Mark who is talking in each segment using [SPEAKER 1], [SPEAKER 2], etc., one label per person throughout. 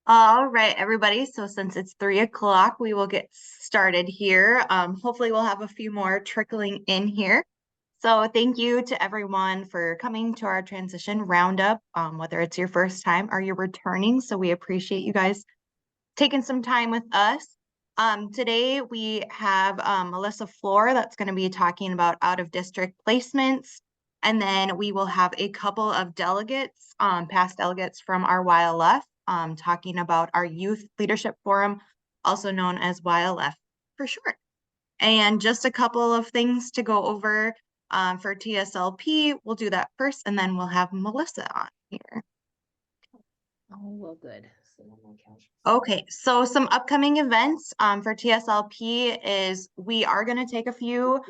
[SPEAKER 1] All right, everybody. So since it's 3 o'clock, we will get started here. Hopefully we'll have a few more trickling in here. So thank you to everyone for coming to our transition roundup, whether it's your first time or you're returning. So we appreciate you guys taking some time with us. Today we have Melissa Floor that's going to be talking about out-of-district placements. And then we will have a couple of delegates, past delegates from our YLF, talking about our Youth Leadership Forum, also known as YLF for short. And just a couple of things to go over for TSLP. We'll do that first, and then we'll have Melissa on here.
[SPEAKER 2] Oh, well, good.
[SPEAKER 1] Okay, so some upcoming events for TSLP is we are going to take a few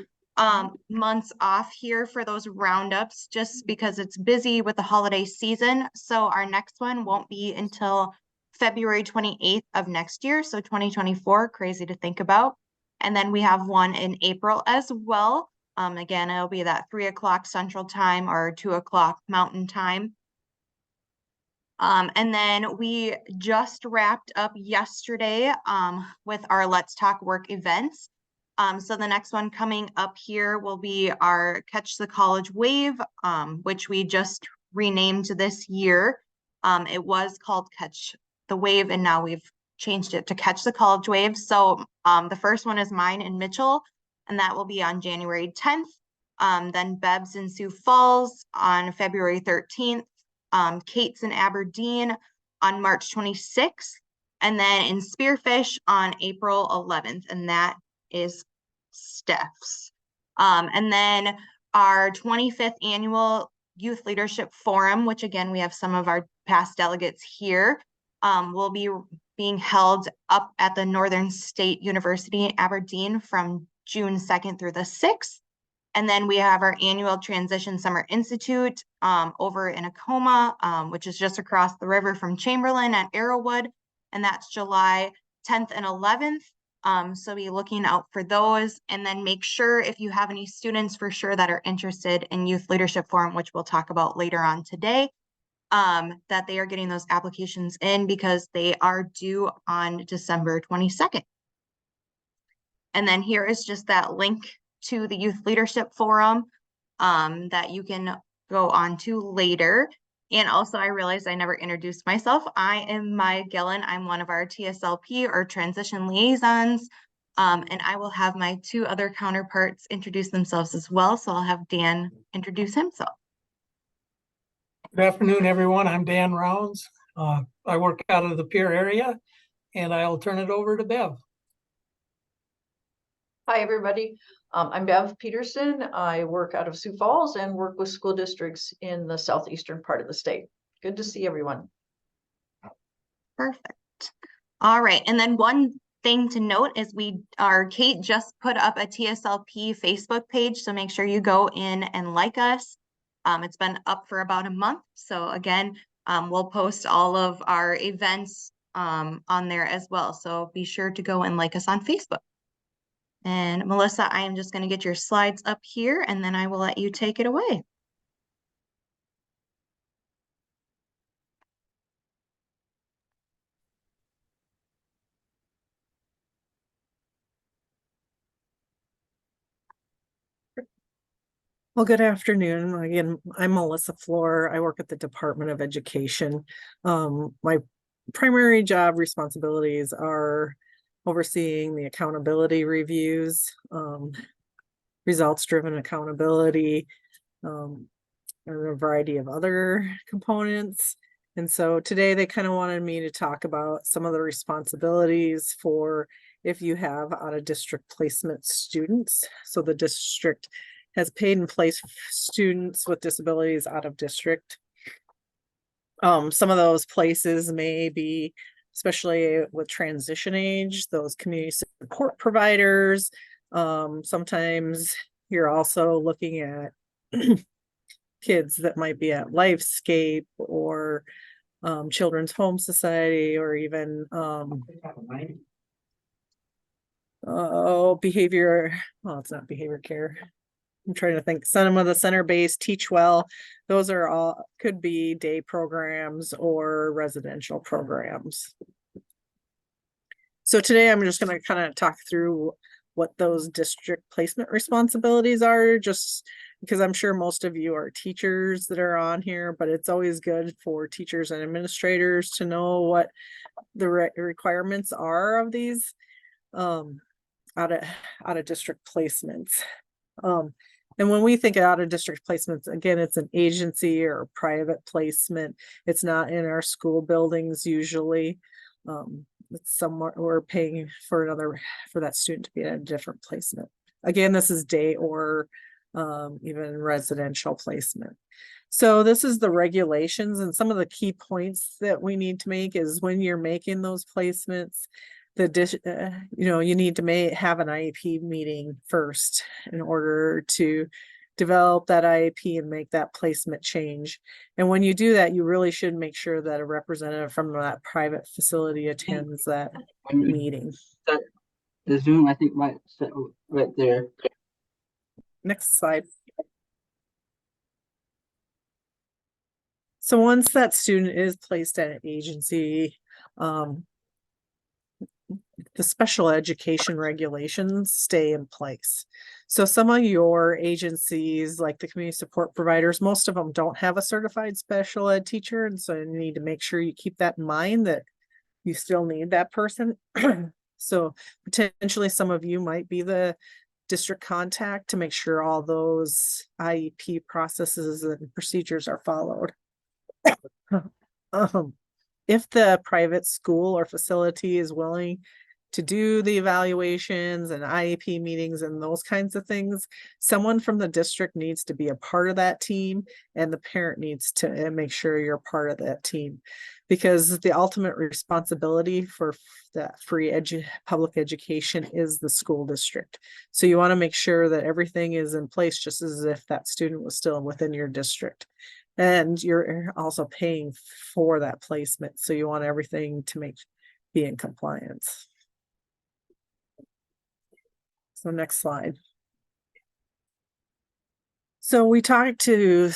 [SPEAKER 1] months off here for those roundups just because it's busy with the holiday season. So our next one won't be until February 28th of next year, so 2024, crazy to think about. And then we have one in April as well. Again, it'll be that 3 o'clock Central Time or 2 o'clock Mountain Time. And then we just wrapped up yesterday with our Let's Talk Work events. So the next one coming up here will be our Catch the College Wave, which we just renamed this year. It was called Catch the Wave, and now we've changed it to Catch the College Wave. So the first one is mine in Mitchell, and that will be on January 10th. Then Beb's in Sioux Falls on February 13th. Kate's in Aberdeen on March 26th, and then in Spearfish on April 11th, and that is Steph's. And then our 25th annual Youth Leadership Forum, which again, we have some of our past delegates here, will be being held up at the Northern State University in Aberdeen from June 2nd through the 6th. And then we have our annual Transition Summer Institute over in Acoma, which is just across the river from Chamberlain at Arrowwood. And that's July 10th and 11th. So be looking out for those. And then make sure if you have any students for sure that are interested in Youth Leadership Forum, which we'll talk about later on today, that they are getting those applications in because they are due on December 22nd. And then here is just that link to the Youth Leadership Forum that you can go on to later. And also, I realized I never introduced myself. I am Maya Gillen. I'm one of our TSLP or transition liaisons. And I will have my two other counterparts introduce themselves as well. So I'll have Dan introduce himself.
[SPEAKER 3] Good afternoon, everyone. I'm Dan Rounds. I work out of the Pierre area, and I'll turn it over to Bev.
[SPEAKER 4] Hi, everybody. I'm Bev Peterson. I work out of Sioux Falls and work with school districts in the southeastern part of the state. Good to see everyone.
[SPEAKER 1] Perfect. All right. And then one thing to note is Kate just put up a TSLP Facebook page. So make sure you go in and like us. It's been up for about a month. So again, we'll post all of our events on there as well. So be sure to go and like us on Facebook. And Melissa, I am just going to get your slides up here and then I will let you take it away.
[SPEAKER 5] Well, good afternoon. Again, I'm Melissa Floor. I work at the Department of Education. My primary job responsibilities are overseeing the accountability reviews, results-driven accountability, and a variety of other components. And so today they kind of wanted me to talk about some of the responsibilities for if you have out-of-district placement students. So the district has paid and placed students with disabilities out of district. Some of those places may be, especially with transition age, those community support providers. Sometimes you're also looking at kids that might be at Lifescape or Children's Home Society, or even behavior, well, it's not behavior care. I'm trying to think, some of the center-based, Teach Well, those are all, could be day programs or residential programs. So today I'm just gonna kind of talk through what those district placement responsibilities are, just because I'm sure most of you are teachers that are on here, but it's always good for teachers and administrators to know what the requirements are of these out of district placements. And when we think of out of district placements, again, it's an agency or a private placement. It's not in our school buildings usually. It's somewhere we're paying for that student to be in a different placement. Again, this is day or even residential placement. So this is the regulations, and some of the key points that we need to make is when you're making those placements, you need to have an IEP meeting first in order to develop that IEP and make that placement change. And when you do that, you really should make sure that a representative from that private facility attends that meeting.
[SPEAKER 6] The Zoom, I think, right there.
[SPEAKER 5] Next slide. So once that student is placed at an agency, the special education regulations stay in place. So some of your agencies, like the community support providers, most of them don't have a certified special ed teacher. And so you need to make sure you keep that in mind, that you still need that person. So potentially some of you might be the district contact to make sure all those IEP processes and procedures are followed. If the private school or facility is willing to do the evaluations and IEP meetings and those kinds of things, someone from the district needs to be a part of that team, and the parent needs to make sure you're part of that team, because the ultimate responsibility for that free public education is the school district. So you want to make sure that everything is in place just as if that student was still within your district. And you're also paying for that placement. So you want everything to be in compliance. So next slide. So we talked to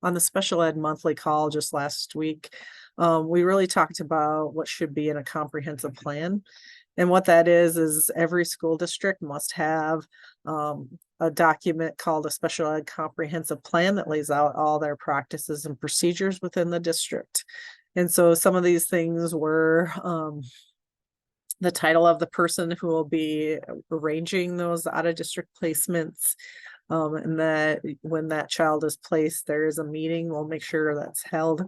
[SPEAKER 5] on the special ed monthly call just last week. We really talked about what should be in a comprehensive plan. And what that is every school district must have a document called a special ed comprehensive plan that lays out all their practices and procedures within the district. And so some of these things were the title of the person who will be arranging those out of district placements. And that when that child is placed, there is a meeting. We'll make sure that's held.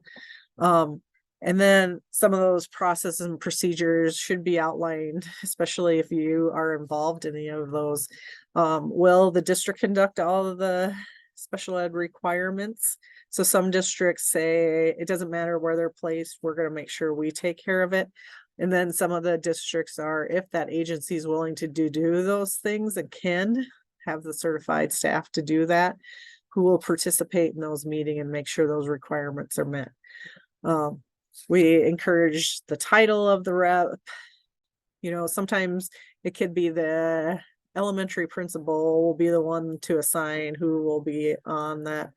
[SPEAKER 5] And then some of those processes and procedures should be outlined, especially if you are involved in any of those. Will the district conduct all of the special ed requirements? So some districts say it doesn't matter where they're placed, we're going to make sure we take care of it. And then some of the districts are, if that agency is willing to do those things and can have the certified staff to do that, who will participate in those meetings and make sure those requirements are met. We encourage the title of the rep. Sometimes it could be the elementary principal will be the one to assign who will be on that,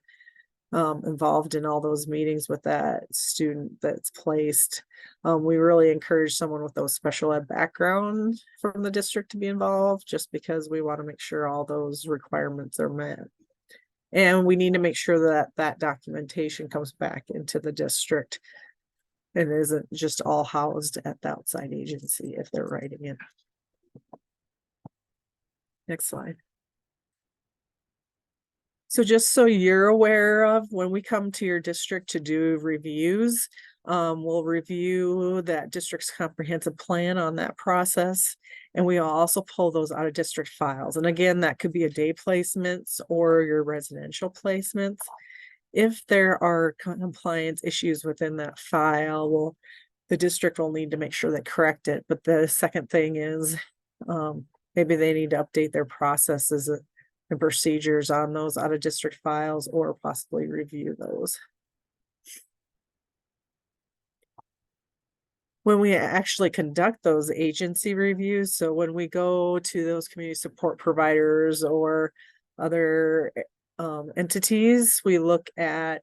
[SPEAKER 5] involved in all those meetings with that student that's placed. We really encourage someone with those special ed background from the district to be involved, just because we want to make sure all those requirements are met. And we need to make sure that documentation comes back into the district and isn't just all housed at the outside agency if they're writing it. Next slide. So just so you're aware of, when we come to your district to do reviews, we'll review that district's comprehensive plan on that process. And we also pull those out of district files. And again, that could be a day placements or your residential placements. If there are compliance issues within that file, the district will need to make sure they correct it. But the second thing is maybe they need to update their processes and procedures on those out of district files, or possibly review those. when we actually conduct those agency reviews, so when we go to those community support providers or other entities, we look at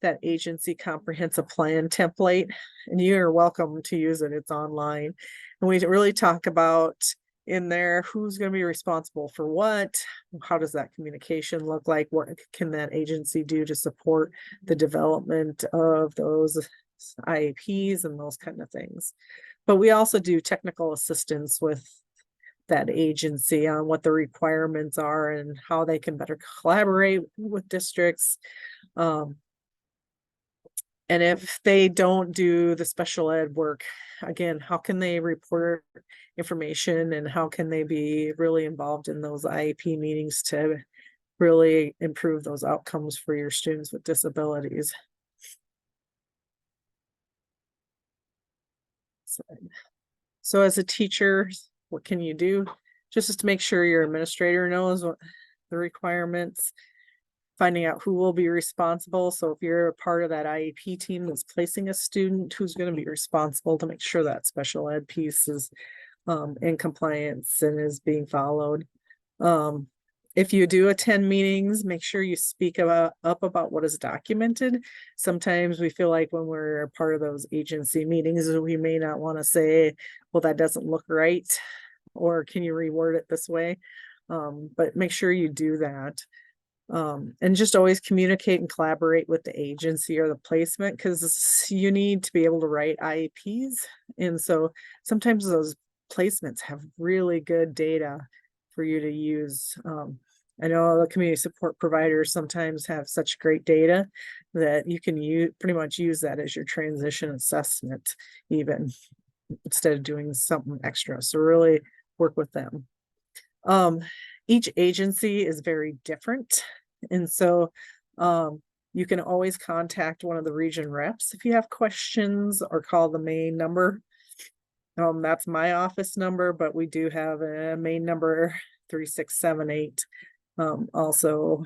[SPEAKER 5] that agency comprehensive plan template, and you are welcome to use it. It's online. And we really talk about in there who's going to be responsible for what, how does that communication look like, what can that agency do to support the development of those IEPs and those kind of things. But we also do technical assistance with that agency on what the requirements are and how they can better collaborate with districts. And if they don't do the special ed work, again, how can they report information and how can they be really involved in those IEP meetings to really improve those outcomes for your students with disabilities? So as a teacher, what can you do? Just to make sure your administrator knows what the requirements, finding out who will be responsible. So if you're a part of that IEP team that's placing a student, who's going to be responsible to make sure that special ed piece is in compliance and is being followed. If you do attend meetings, make sure you speak up about what is documented. Sometimes we feel like when we're a part of those agency meetings, we may not want to say, well, that doesn't look right, or can you reword it this way? But make sure you do that. And just always communicate and collaborate with the agency or the placement, because you need to be able to write IEPs. And so sometimes those placements have really good data for you to use. I know the community support providers sometimes have such great data that you can pretty much use that as your transition assessment, even instead of doing something extra. So really work with them. Each agency is very different. And so you can always contact one of the region reps if you have questions, or call the main number. That's my office number, but we do have a main number 3678 also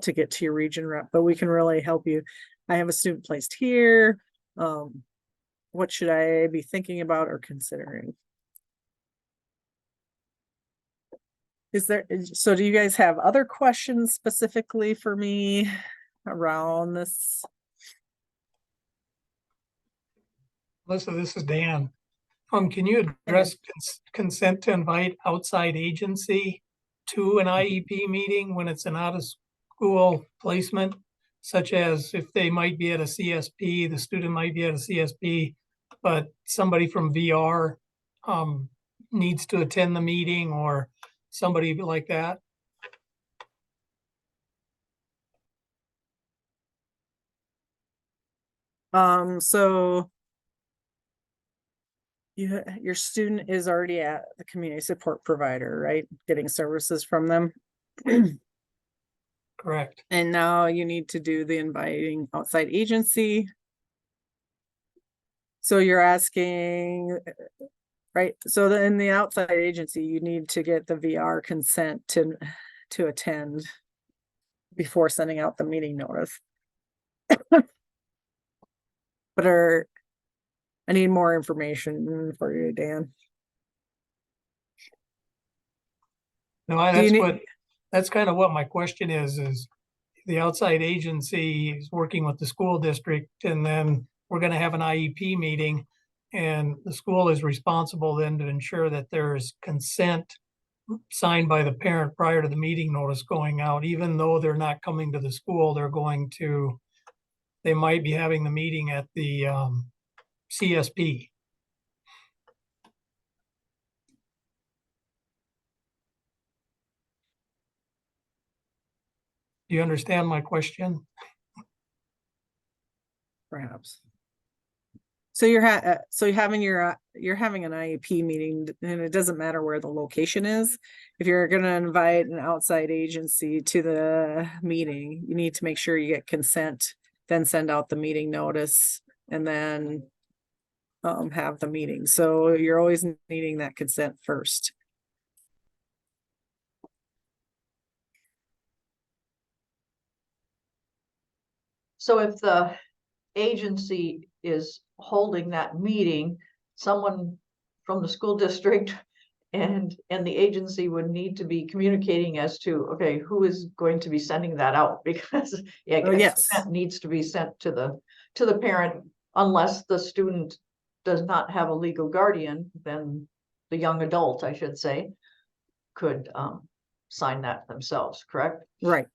[SPEAKER 5] to get to your region rep, but we can really help you. I have a student placed here. What should I be thinking about or considering? So do you guys have other questions specifically for me around this?
[SPEAKER 3] Melissa, this is Dan. Can you address consent to invite outside agency to an IEP meeting when it's an out-of-school placement? Such as if they might be at a CSP, the student might be at a CSP, but somebody from VR needs to attend the meeting, or somebody like that?
[SPEAKER 5] So your student is already at the community support provider, right? Getting services from them.
[SPEAKER 3] Correct.
[SPEAKER 5] And now you need to do the inviting outside agency. So you're asking, right? So in the outside agency, you need to get the VR consent to attend before sending out the meeting notice. But I need more information for you, Dan.
[SPEAKER 3] No, that's kind of what my question is the outside agency is working with the school district, and then we're going to have an IEP meeting, and the school is responsible then to ensure that there's consent signed by the parent prior to the meeting notice going out. Even though they're not coming to the school, they might be having the meeting at the CSP. Do you understand my question?
[SPEAKER 5] Perhaps. So you're having an IEP meeting, and it doesn't matter where the location is. If you're going to invite an outside agency to the meeting, you need to make sure you get consent, then send out the meeting notice, and then have the meeting. So you're always needing that consent first.
[SPEAKER 4] So if the agency is holding that meeting, someone from the school district and the agency would need to be communicating as to, okay, who is going to be sending that out? Because yeah,
[SPEAKER 5] Oh, yes.
[SPEAKER 4] consent needs to be sent to the parent, unless the student does not have a legal guardian, then the young adult, I should say, could sign that themselves, correct?
[SPEAKER 5] Right.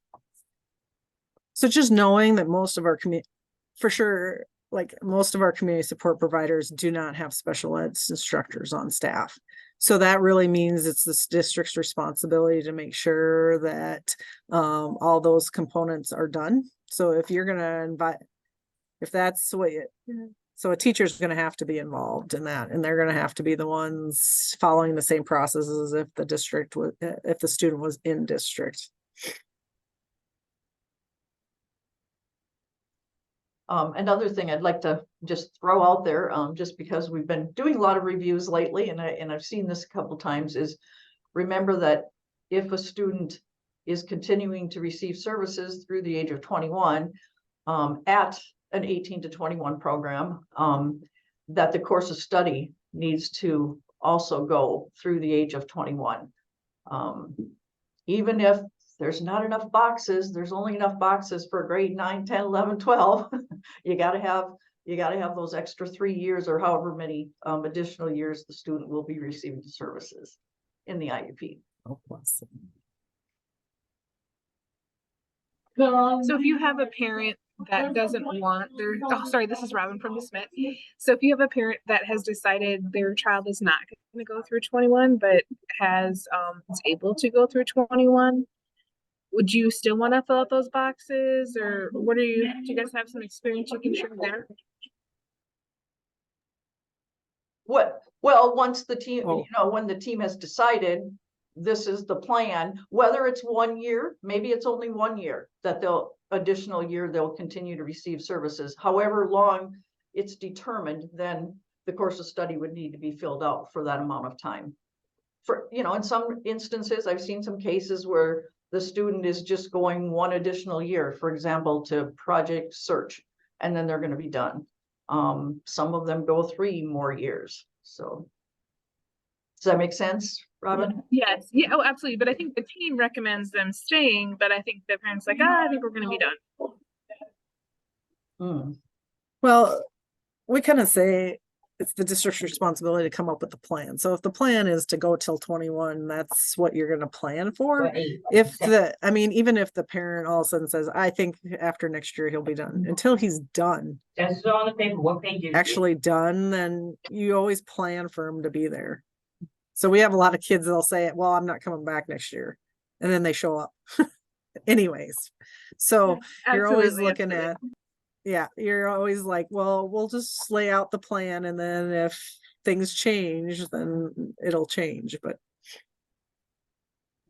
[SPEAKER 5] So just knowing that most of our community, for sure, like most of our community support providers do not have special ed instructors on staff. So that really means it's this district's responsibility to make sure that all those components are done. So if you're gonna invite, if that's what you, so a teacher's gonna have to be involved in that, and they're gonna have to be the ones following the same processes if the district was, if the student was in district.
[SPEAKER 4] Another thing I'd like to just throw out there, just because we've been doing a lot of reviews lately, and I've seen this a couple times, is remember that if a student is continuing to receive services through the age of 21, at an 18 to 21 program, that the course of study needs to also go through the age of 21. Even if there's not enough boxes, there's only enough boxes for grade 9, 10, 11, 12. You gotta have those extra 3 years or however many additional years the student will be receiving the services in the IUP.
[SPEAKER 5] Oh, bless them.
[SPEAKER 2] So if you have a parent that doesn't want their, oh, sorry, this is Robin from the Smith. So if you have a parent that has decided their child is not going to go through 21, but is able to go through 21, would you still want to fill out those boxes, or do you guys have some experience you can share there?
[SPEAKER 4] Well, once the team,
[SPEAKER 5] Oh.
[SPEAKER 4] when the team has decided this is the plan, whether it's 1 year, maybe it's only 1 year that additional year they'll continue to receive services. However long it's determined, then the course of study would need to be filled out for that amount of time. For, in some instances, I've seen some cases where the student is just going 1 additional year, for example, to project search, and then they're going to be done. Some of them go 3 more years. So does that make sense, Robin?
[SPEAKER 2] Yes. Yeah. Oh, absolutely. But I think the team recommends them staying, but I think the parents like, I think we're going to be done.
[SPEAKER 5] Well, we kind of say it's the district's responsibility to come up with the plan. So if the plan is to go till 21, that's what you're going to plan for. Even if the parent all of a sudden says, I think after next year he'll be done, until he's done,
[SPEAKER 6] That's on the paper. What page is it?
[SPEAKER 5] actually done, then you always plan for him to be there. So we have a lot of kids that'll say, well, I'm not coming back next year. And then they show up anyways. So you're always looking at, yeah, you're always like, well, we'll just lay out the plan, and then if things change, then it'll change. But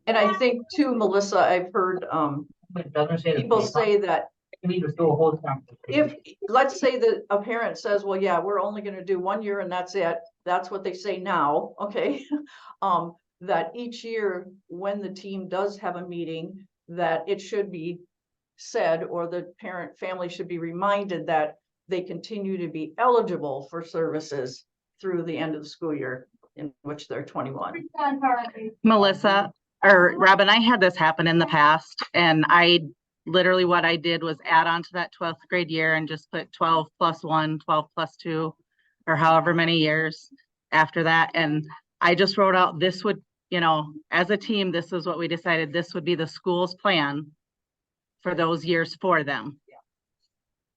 [SPEAKER 4] And I think too, Melissa, I've heard
[SPEAKER 6] It doesn't say the
[SPEAKER 4] people
[SPEAKER 6] paper.
[SPEAKER 4] say that
[SPEAKER 6] We just do a whole time.
[SPEAKER 4] if, let's say that a parent says, well, yeah, we're only going to do 1 year and that's it. That's what they say now. Okay. That each year when the team does have a meeting, that it should be said, or the parent family should be reminded that they continue to be eligible for services through the end of the school year in which they're 21.
[SPEAKER 1] Melissa or Robin, I had this happen in the past, and literally what I did was add on to that 12th grade year and just put 12 plus 1, 12 plus 2, or however many years after that. And I just wrote out, this would, as a team, this is what we decided, this would be the school's plan for those years for them.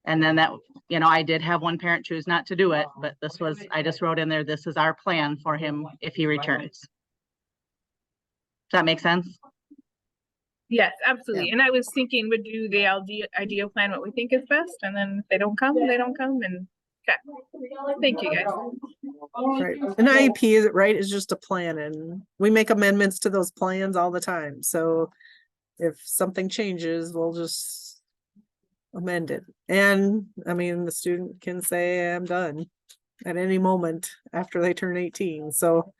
[SPEAKER 1] And then that, I did have one parent choose not to do it, but I just wrote in there, this is our plan for him if he returns. Does that make sense?
[SPEAKER 2] Yes, absolutely. And I was thinking, would do the ideal plan what we think is best, and then if they don't come, they don't come. And okay, thank you guys.
[SPEAKER 5] right, an IEP is just a plan, and we make amendments to those plans all the time. So if something changes, we'll just amend it. And the student can say, I'm done at any moment after they turn 18. So,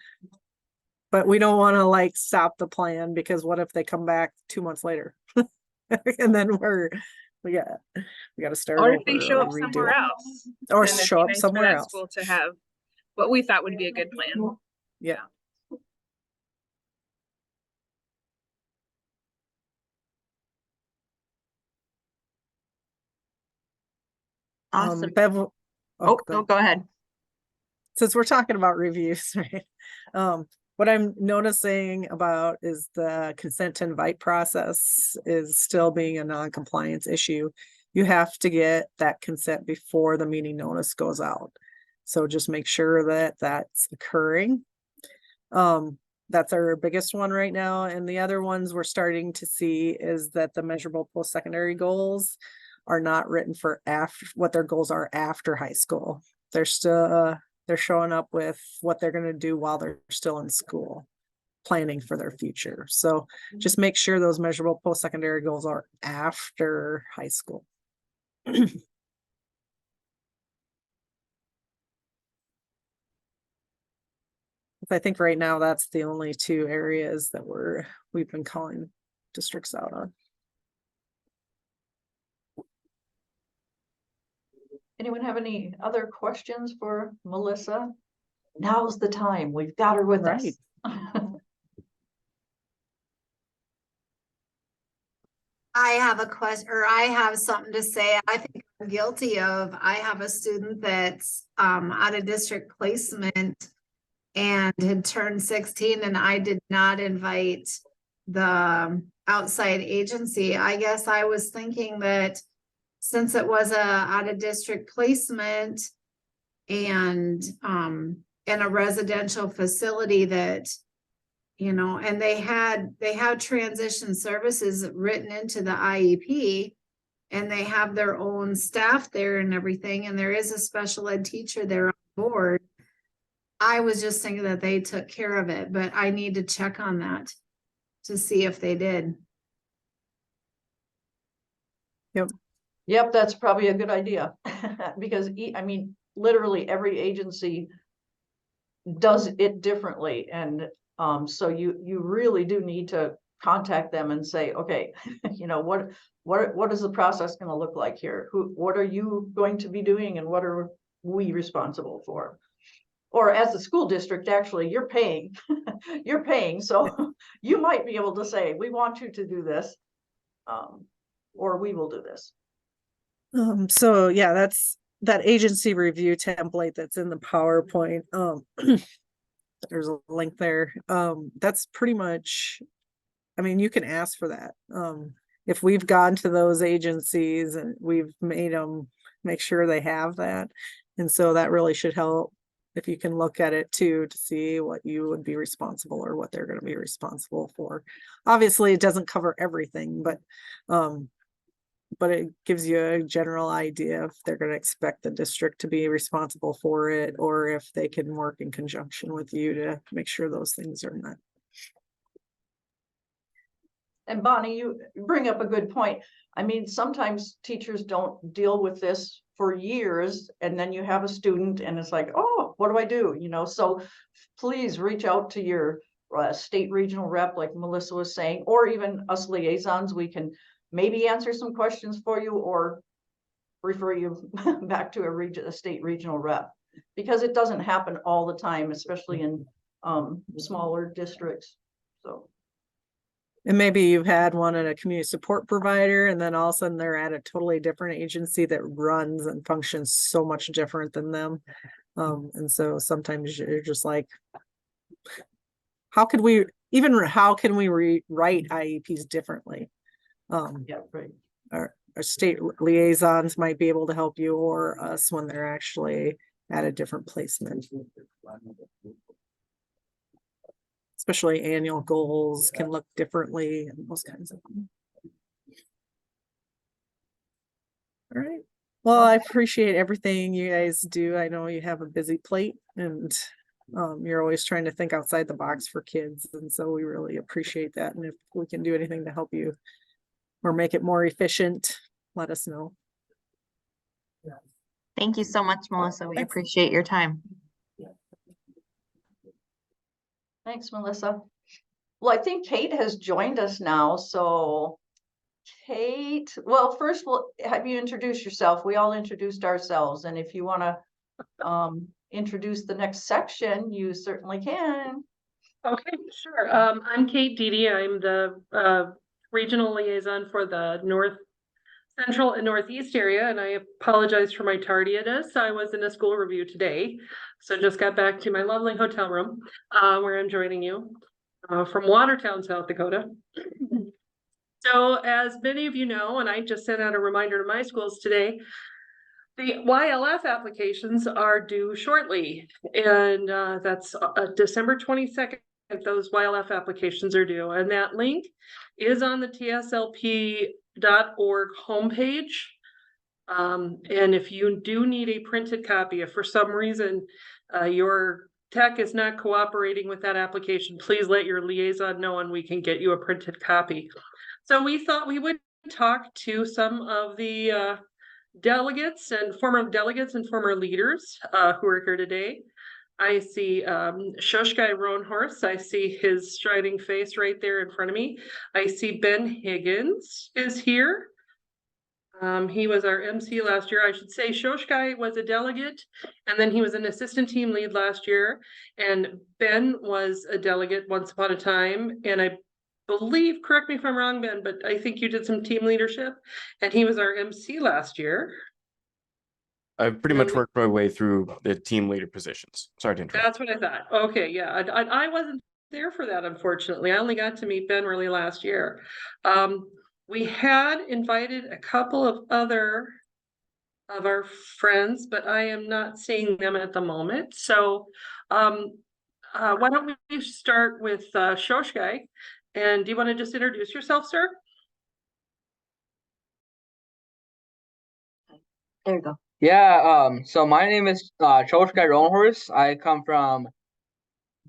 [SPEAKER 5] but we don't want to stop the plan, because what if they come back 2 months later and then we got to start
[SPEAKER 2] Or if they
[SPEAKER 5] over
[SPEAKER 2] show
[SPEAKER 5] or
[SPEAKER 2] up somewhere
[SPEAKER 5] redo.
[SPEAKER 2] else.
[SPEAKER 5] Or
[SPEAKER 2] then it'd
[SPEAKER 5] show
[SPEAKER 2] be
[SPEAKER 5] up
[SPEAKER 2] nice for
[SPEAKER 5] somewhere
[SPEAKER 2] that
[SPEAKER 5] else.
[SPEAKER 2] School to have what we thought would be a good plan.
[SPEAKER 5] Yeah.
[SPEAKER 1] Awesome.
[SPEAKER 5] Bev,
[SPEAKER 1] Oh,
[SPEAKER 5] go
[SPEAKER 1] no,
[SPEAKER 5] ahead.
[SPEAKER 1] go ahead.
[SPEAKER 5] Since we're talking about reviews, right? What I'm noticing about is the consent to invite process is still being a non-compliance issue. You have to get that consent before the meeting notice goes out. So just make sure that that's occurring. That's our biggest one right now. And the other ones we're starting to see is that the measurable post-secondary goals are not written for after what their goals are after high school. They're still, they're showing up with what they're going to do while they're still in school, planning for their future. So just make sure those measurable post-secondary goals are after high school. I think right now that's the only two areas that we've been calling districts out on.
[SPEAKER 4] Anyone have any other questions for Melissa? Now's the time. We've got her with us.
[SPEAKER 7] I have a question, or I have something to say. I think I'm guilty of. I have a student that's out of district placement and had turned 16, and I did not invite the outside agency. I guess I was thinking that since it was a out of district placement and in a residential facility that, you know, and they have transition services written into the IEP, and they have their own staff there and everything, and there is a special ed teacher there on board. I was just thinking that they took care of it, but I need to check on that to see if they did.
[SPEAKER 4] Yep, that's probably a good idea. Because I mean, literally every agency does it differently. And so you really do need to contact them and say, okay, you know, what is the process going to look like here? What are you going to be doing, and what are we responsible for? Or as a school district, actually, you're paying, you're paying. So you might be able to say, we want you to do this, or we will do this.
[SPEAKER 5] So yeah, that's that agency review template that's in the PowerPoint. There's a link there. That's pretty much, I mean, you can ask for that. If we've gone to those agencies and we've made them make sure they have that. And so that really should help if you can look at it too, to see what you would be responsible or what they're going to be responsible for. Obviously it doesn't cover everything, but it gives you a general idea if they're going to expect the district to be responsible for it, or if they can work in conjunction with you to make sure those things are met.
[SPEAKER 4] And Bonnie, you bring up a good point. I mean, sometimes teachers don't deal with this for years, and then you have a student and it's like, oh, what do I do? You know, so please reach out to your state regional rep, like Melissa was saying, or even us liaisons. We can maybe answer some questions for you or refer you back to a state regional rep, because it doesn't happen all the time, especially in smaller districts. So.
[SPEAKER 5] And maybe you've had one at a community support provider, and then all of a sudden they're at a totally different agency that runs and functions so much different than them. And so sometimes you're just like, how can we rewrite IEPs differently?
[SPEAKER 4] Yeah, right.
[SPEAKER 5] Our state liaisons might be able to help you, or us when they're actually at a different placement. Especially annual goals can look differently and those kinds of things. All right. Well, I appreciate everything you guys do. I know you have a busy plate, and you're always trying to think outside the box for kids. And so we really appreciate that. And if we can do anything to help you or make it more efficient, let us know.
[SPEAKER 1] Thank you so much, Melissa. We appreciate your time.
[SPEAKER 4] Thanks, Melissa. Well, I think Kate has joined us now, so Kate, well, first we'll have you introduce yourself. We all introduced ourselves, and if you want to introduce the next section, you certainly can.
[SPEAKER 8] Okay, sure. I'm Kate Deedy. I'm the regional liaison for the North Central and Northeast area, and I apologize for my tardiness. I was in a school review today, so just got back to my lovely hotel room where I'm joining you from Watertown, South Dakota. So as many of you know, and I just sent out a reminder to my schools today, the YLF applications are due shortly, and that's December 22nd. Those YLF applications are due, and that link is on the TSLP.org homepage. And if you do need a printed copy, if for some reason your tech is not cooperating with that application, please let your liaison know and we can get you a printed copy. So we thought we would talk to some of the delegates and former leaders who are here today. I see Shoshkai Roanhorse. I see his striding face right there in front of me. I see Ben Higgins is here. He was our MC last year. I should say Shoshkai was a delegate, and then he was an assistant team lead last year. And Ben was a delegate once upon a time, and I believe, correct me if I'm wrong, Ben, but I think you did some team leadership, and he was our MC last year.
[SPEAKER 9] I've pretty much worked my way through the team leader positions. Sorry to interrupt.
[SPEAKER 8] That's what I thought. Okay, yeah, I wasn't there for that, unfortunately. I only got to meet Ben really last year. We had invited a couple of other of our friends, but I am not seeing them at the moment. So why don't we start with Shoshkai? And do you want to just introduce yourself, sir?
[SPEAKER 6] There you go. Yeah, so my name is Shoshkai Roanhorse. I come from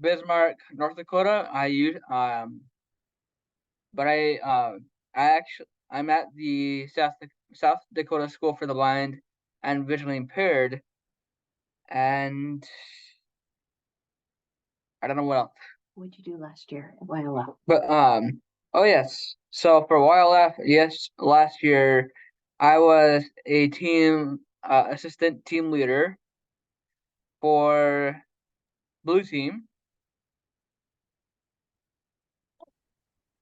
[SPEAKER 6] Bismarck, North Dakota. I'm at the South Dakota School for the Blind and Visually Impaired, and I don't know what else.
[SPEAKER 10] What'd you do last year at YLF?
[SPEAKER 6] But oh yes. So for YLF, yes, last year I was a team assistant team leader for Blue Team.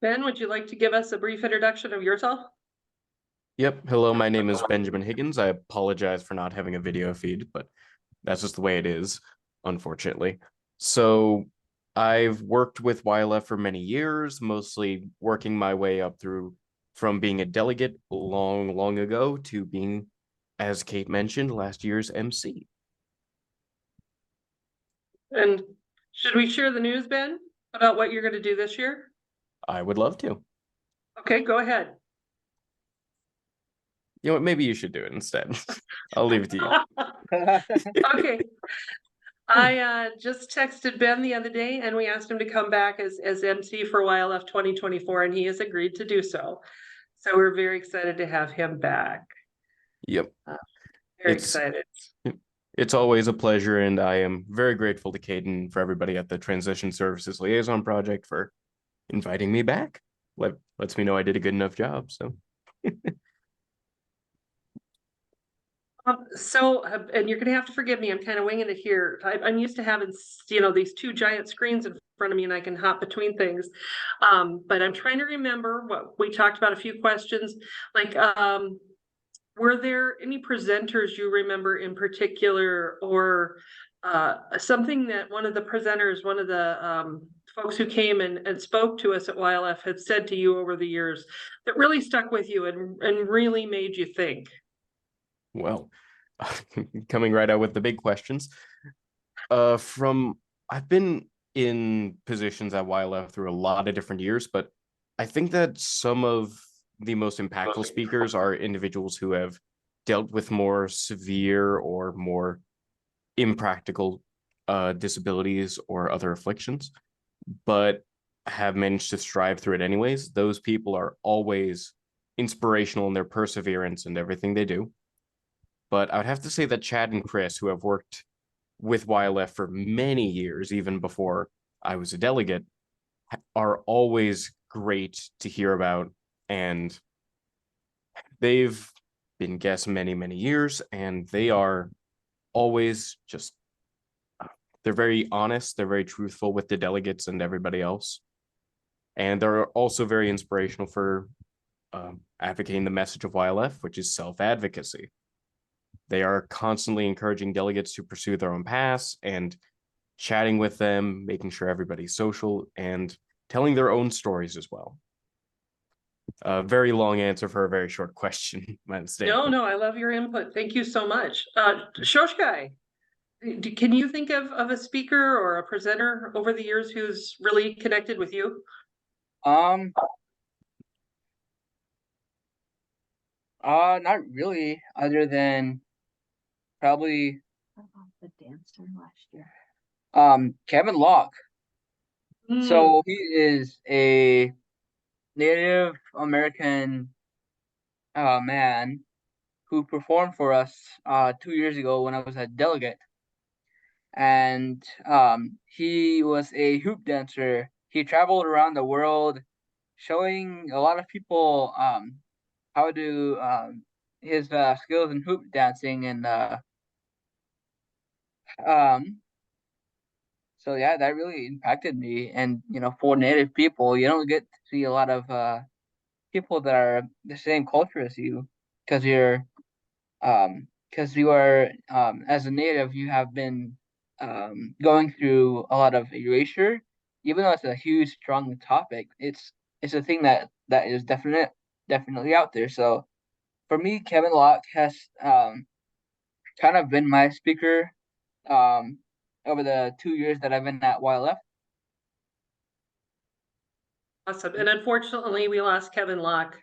[SPEAKER 8] Ben, would you like to give us a brief introduction of yourself?
[SPEAKER 9] Yep. Hello, my name is Benjamin Higgins. I apologize for not having a video feed, but that's just the way it is, unfortunately. So I've worked with YLF for many years, mostly working my way up through from being a delegate long ago to being, as Kate mentioned, last year's MC.
[SPEAKER 8] And should we share the news, Ben, about what you're going to do this year?
[SPEAKER 9] I would love to.
[SPEAKER 8] Okay, go ahead.
[SPEAKER 9] You know what? Maybe you should do it instead. I'll leave it to you.
[SPEAKER 8] Okay. I just texted Ben the other day and we asked him to come back as MC for YLF 2024, and he has agreed to do so. So we're very excited to have him back.
[SPEAKER 9] Yep.
[SPEAKER 8] Very excited.
[SPEAKER 9] It's always a pleasure, and I am very grateful to Caden for everybody at the Transition Services Liaison Project for inviting me back. Lets me know I did a good enough job. So.
[SPEAKER 8] And you're gonna have to forgive me. I'm kind of winging it here. I'm used to having, these two giant screens in front of me, and I can hop between things. But I'm trying to remember what we talked about. A few questions, like, were there any presenters you remember in particular, or something that one of the presenters, one of the folks who came and spoke to us at YLF had said to you over the years that really stuck with you and really made you think?
[SPEAKER 9] Well, coming right out with the big questions. I've been in positions at YLF through a lot of different years, but I think that some of the most impactful speakers are individuals who have dealt with more severe or more impractical disabilities or other afflictions, but have managed to strive through it anyways. Those people are always inspirational in their perseverance and everything they do. But I would have to say that Chad and Chris, who have worked with YLF for many years, even before I was a delegate, are always great to hear about and They've been guests many, many years, and they are always just, they're very honest, they're very truthful with the delegates and everybody else. And they're also very inspirational for advocating the message of YLF, which is self-advocacy. They are constantly encouraging delegates to pursue their own paths and chatting with them, making sure everybody's social, and telling their own stories as well. A very long answer for a very short question.
[SPEAKER 8] No, I love your input. Thank you so much. Shoshkai, can you think of a speaker or a presenter over the years who's really connected with you?
[SPEAKER 6] Not really, other than probably
[SPEAKER 10] What about the dancer last year?
[SPEAKER 6] Kevin Locke.
[SPEAKER 8] Hmm.
[SPEAKER 6] So he is a Native American man who performed for us 2 years ago when I was a delegate. And he was a hoop dancer. He traveled around the world showing a lot of people how to his skills in hoop dancing, and um so yeah, that really impacted me. And for Native people, you don't get to see a lot of people that are the same culture as you, because you are as a Native, you have been going through a lot of erasure. Even though it's a huge strong topic, it's a thing that is definitely out there. So for me, Kevin Locke has kind of been my speaker um over the 2 years that I've been at YLF.
[SPEAKER 8] Awesome. And unfortunately, we lost Kevin Locke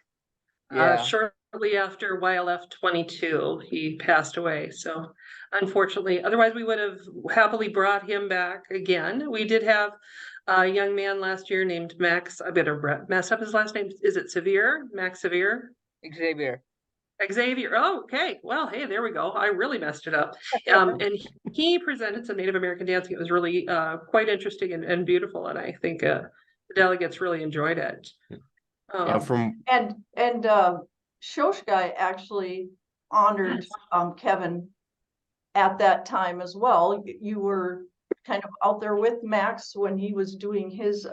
[SPEAKER 6] Yeah,
[SPEAKER 8] shortly after YLF 22. He passed away. So unfortunately, otherwise we would have happily brought him back again. We did have a young man last year named Max. I better mess up his last name. Is it Severe? Max Severe?
[SPEAKER 6] Xavier.
[SPEAKER 8] Xavier. Oh, okay. Well, hey, there we go. I really messed it up. And he presented some Native American dancing. It was really quite interesting and beautiful. And I think the delegates really enjoyed it.
[SPEAKER 4] And Shoshkai actually honored Kevin at that time as well. You were kind of out there with Max when he was doing his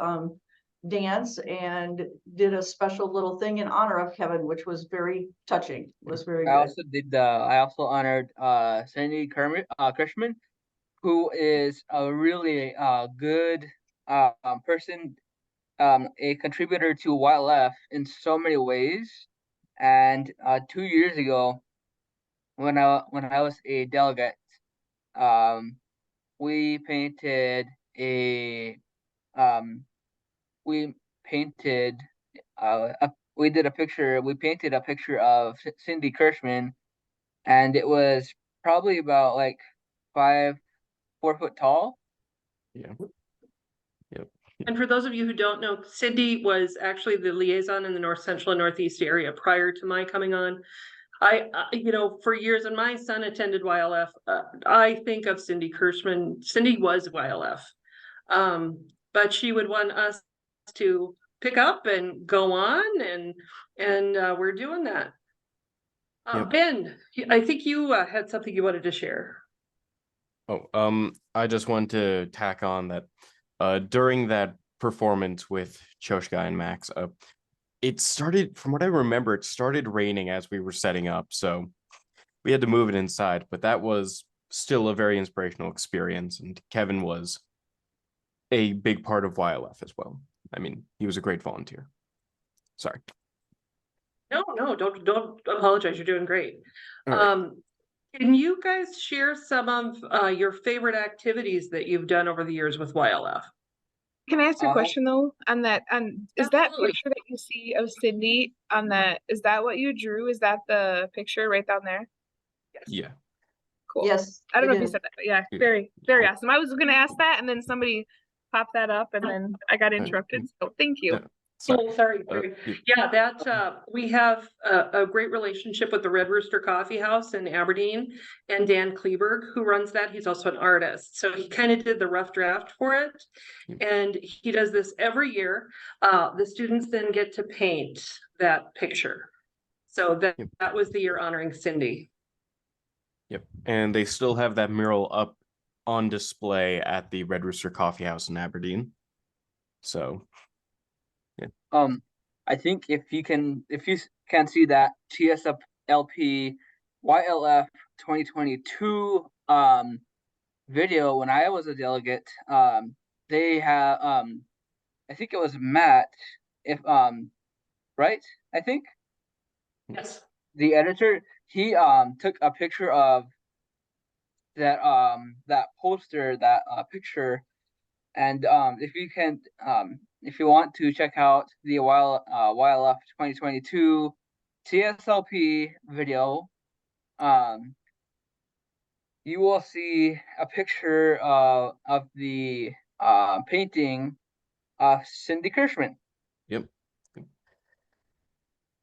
[SPEAKER 4] dance, and did a special little thing in honor of Kevin, which was very touching. It was very good.
[SPEAKER 6] I also honored Cindy Kirschman, who is a really good person, a contributor to YLF in so many ways. And 2 years ago, when I was a delegate, um, we painted a we painted we did a picture. We painted a picture of Cindy Kirschman, and it was probably about like 4 foot tall.
[SPEAKER 9] Yeah. Yep.
[SPEAKER 8] And for those of you who don't know, Cindy was actually the liaison in the North Central and Northeast area prior to my coming on. For years, and my son attended YLF. I think of Cindy Kirschman. Cindy was YLF, but she would want us to pick up and go on, and we're doing that.
[SPEAKER 9] Yep.
[SPEAKER 8] Ben, I think you had something you wanted to share.
[SPEAKER 9] I just want to tack on that during that performance with Choshka and Max, it started, from what I remember, it started raining as we were setting up, so we had to move it inside, but that was still a very inspirational experience, and Kevin was a big part of YLF as well. I mean, he was a great volunteer. Sorry.
[SPEAKER 8] No, don't apologize. You're doing great.
[SPEAKER 9] Right.
[SPEAKER 8] Can you guys share some of your favorite activities that you've done over the years with YLF?
[SPEAKER 2] Can I ask a question though on that? Is that
[SPEAKER 8] Absolutely.
[SPEAKER 2] picture that you see of Cindy on that, is that what you drew? Is that the picture right down there?
[SPEAKER 9] Yeah.
[SPEAKER 2] Cool.
[SPEAKER 4] Yes.
[SPEAKER 2] I don't know
[SPEAKER 4] it
[SPEAKER 2] if you
[SPEAKER 4] is.
[SPEAKER 2] said that, but yeah,
[SPEAKER 9] Yeah.
[SPEAKER 2] very, very awesome. I was gonna ask that and then somebody popped that up and then I got interrupted. So thank you.
[SPEAKER 9] Yeah. Sorry.
[SPEAKER 8] Oh, sorry. Yeah, that we have a great relationship with the Red Rooster Coffee House in Aberdeen, and Dan Kleberg, who runs that. He's also an artist, so he kind of did the rough draft for it, and he does this every year. The students then get to paint that picture. So that,
[SPEAKER 9] Yep.
[SPEAKER 8] that was the year honoring Cindy.
[SPEAKER 9] Yep. And they still have that mural up on display at the Red Rooster Coffee House in Aberdeen. So,
[SPEAKER 6] I think if you can see that TSLP YLF 2022 video when I was a delegate, they have I think it was Matt, if right? I think
[SPEAKER 8] Yes.
[SPEAKER 6] the editor, he took a picture of that poster, that picture. And if you want to check out the YLF 2022 TSLP video, you will see a picture of the painting of Cindy Kirschman.
[SPEAKER 9] yep.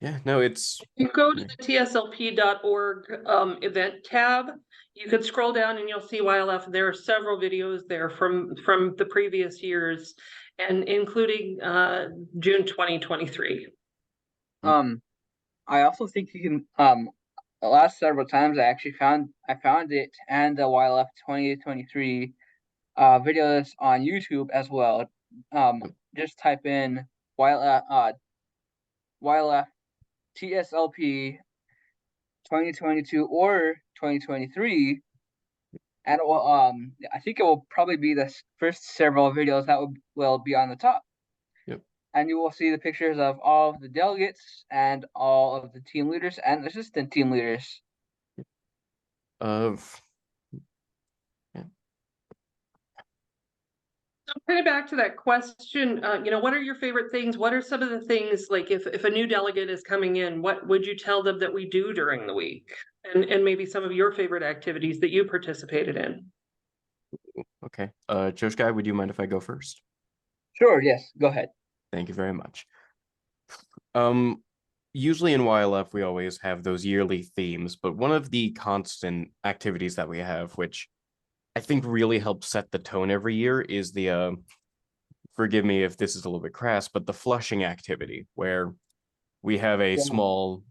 [SPEAKER 9] Yeah, no, it's
[SPEAKER 8] You go to the TSLP.org event tab, you could scroll down and you'll see YLF. There are several videos there from the previous years, and including June 2023.
[SPEAKER 6] I also think you can the last several times I actually found it and the YLF 2023 videos on YouTube as well. Just type in YLF TSLP 2022 or 2023, and it will, I think it will probably be the first several videos that will be on the top.
[SPEAKER 9] Yep.
[SPEAKER 6] And you will see the pictures of all of the delegates and all of the team leaders and assistant team leaders.
[SPEAKER 9] of
[SPEAKER 8] So kind of back to that question, what are your favorite things? What are some of the things, like if a new delegate is coming in, what would you tell them that we do during the week? And maybe some of your favorite activities that you participated in.
[SPEAKER 9] okay. Josh Guy, would you mind if I go first?
[SPEAKER 6] Sure, yes, go ahead.
[SPEAKER 9] Thank you very much. Usually in YLF, we always have those yearly themes, but one of the constant activities that we have, which I think really helps set the tone every year, is the, forgive me if this is a little bit crass, but the flushing activity, where we have a small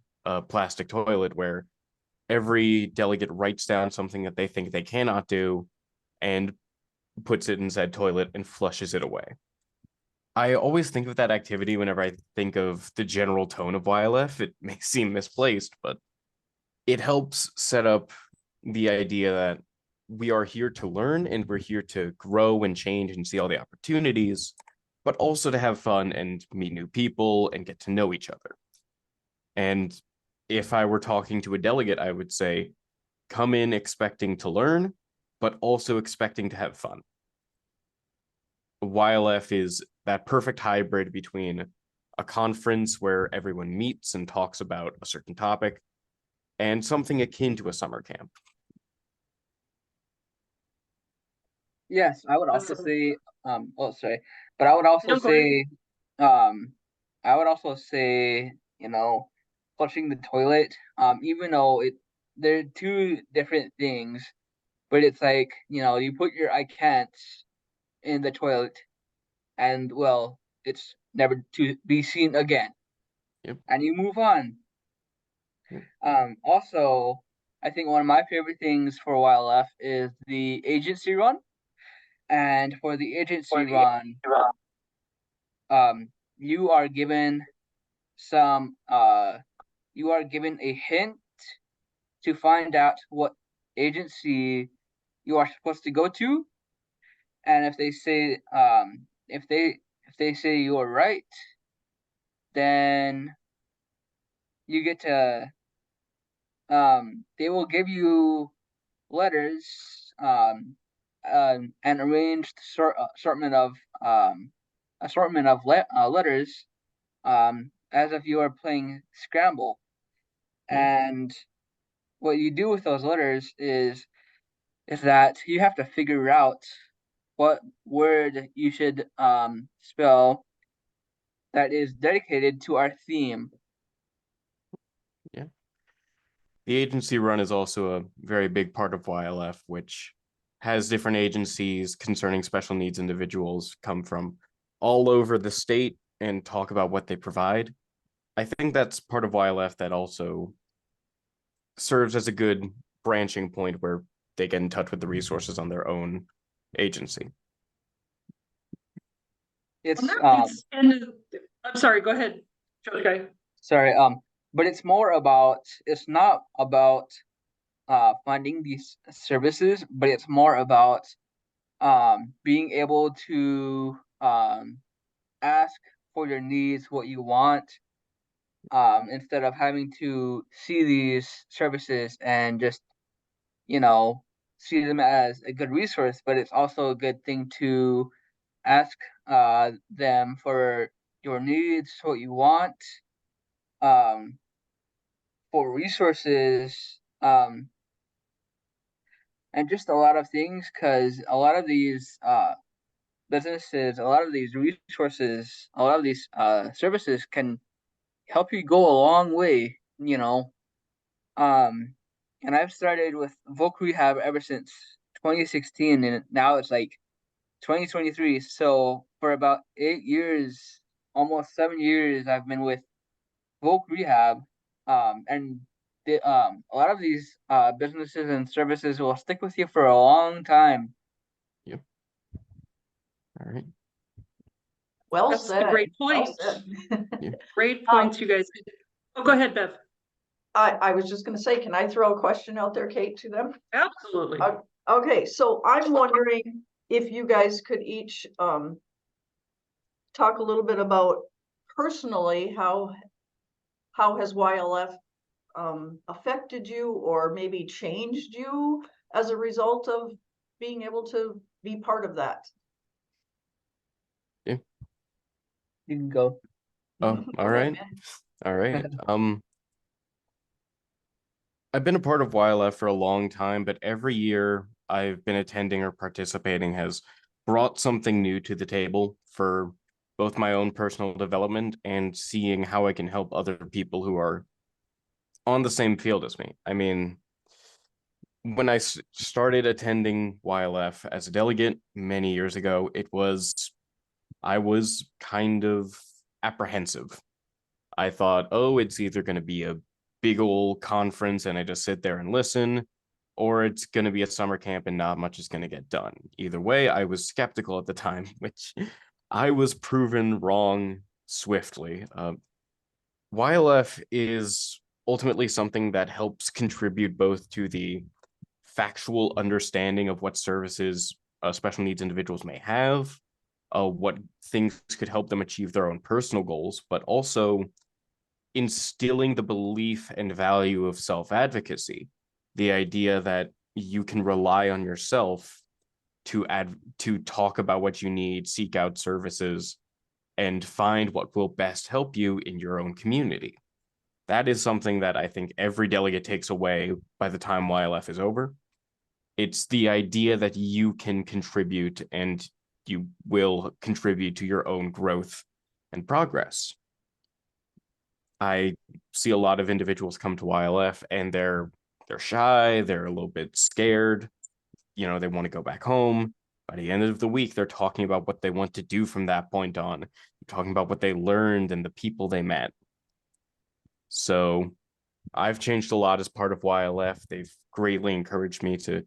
[SPEAKER 9] plastic toilet where every delegate writes down something that they think they cannot do and puts it in said toilet and flushes it away. I always think of that activity whenever I think of the general tone of YLF. It may seem misplaced, but it helps set up the idea that we are here to learn and we're here to grow and change and see all the opportunities, but also to have fun and meet new people and get to know each other. And if I were talking to a delegate, I would say, come in expecting to learn, but also expecting to have fun. YLF is that perfect hybrid between a conference where everyone meets and talks about a certain topic and something akin to a summer camp.
[SPEAKER 6] Yes, I would also
[SPEAKER 8] Awesome.
[SPEAKER 6] say, but I would also
[SPEAKER 8] No, go ahead.
[SPEAKER 6] say, flushing the toilet, even though they're two different things, but it's like, you put your I can'ts in the toilet and, well, it's never to be seen again.
[SPEAKER 9] Yep.
[SPEAKER 6] And you move on.
[SPEAKER 9] Yep.
[SPEAKER 6] Also, I think one of my favorite things for YLF is the agency run. And for the agency run, you are given a hint to find out what agency you are supposed to go to. And if they say you are right, then you get to they will give you letters, an arranged assortment of letters, as if you are playing Scramble. And what you do with those letters is that you have to figure out what word you should spell that is dedicated to our theme.
[SPEAKER 9] Yeah. The agency run is also a very big part of YLF, which has different agencies concerning special needs individuals come from all over the state and talk about what they provide. I think that's part of YLF that also serves as a good branching point where they get in touch with the resources on their own agency.
[SPEAKER 6] It's
[SPEAKER 8] I'm sorry, go ahead, okay.
[SPEAKER 6] sorry, but it's more about, it's not about funding these services, but it's more about being able to ask for your needs, what you want, instead of having to see these services and just, you know, see them as a good resource, but it's also a good thing to ask them for your needs, what you want, um, for resources, and just a lot of things, because a lot of these businesses, a lot of these resources, a lot of these services can help you go a long way, you know. Um, and I've started with Voc Rehab ever since 2016, and now it's like 2023. So for about 8 years, almost 7 years, I've been with Voc Rehab. And a lot of these businesses and services will stick with you for a long time.
[SPEAKER 9] Yep. All right.
[SPEAKER 4] Well
[SPEAKER 8] That's a
[SPEAKER 4] said.
[SPEAKER 8] great
[SPEAKER 4] Well
[SPEAKER 8] point.
[SPEAKER 4] said.
[SPEAKER 8] Great points, you guys. Oh, go ahead, Bev.
[SPEAKER 4] I was just gonna say, can I throw a question out there, Kate, to them?
[SPEAKER 8] Absolutely.
[SPEAKER 4] Okay, so I'm wondering if you guys could each talk a little bit about personally how has YLF affected you or maybe changed you as a result of being able to be part of that?
[SPEAKER 6] You can go.
[SPEAKER 9] Oh, all right. All right. I've been a part of YLF for a long time, but every year I've been attending or participating has brought something new to the table for both my own personal development and seeing how I can help other people who are on the same field as me. I mean, when I started attending YLF as a delegate many years ago, I was kind of apprehensive. I thought, oh, it's either going to be a big old conference and I just sit there and listen, or it's going to be a summer camp and not much is going to get done. Either way, I was skeptical at the time, which I was proven wrong swiftly. YLF is ultimately something that helps contribute both to the factual understanding of what services special needs individuals may have, what things could help them achieve their own personal goals, but also instilling the belief and value of self-advocacy, the idea that you can rely on yourself to talk about what you need, seek out services, and find what will best help you in your own community. That is something that I think every delegate takes away by the time YLF is over. It's the idea that you can contribute and you will contribute to your own growth and progress. I see a lot of individuals come to YLF and they're shy, they're a little bit scared, they want to go back home. By the end of the week, they're talking about what they want to do from that point on, talking about what they learned and the people they met. So I've changed a lot as part of YLF. They've greatly encouraged me to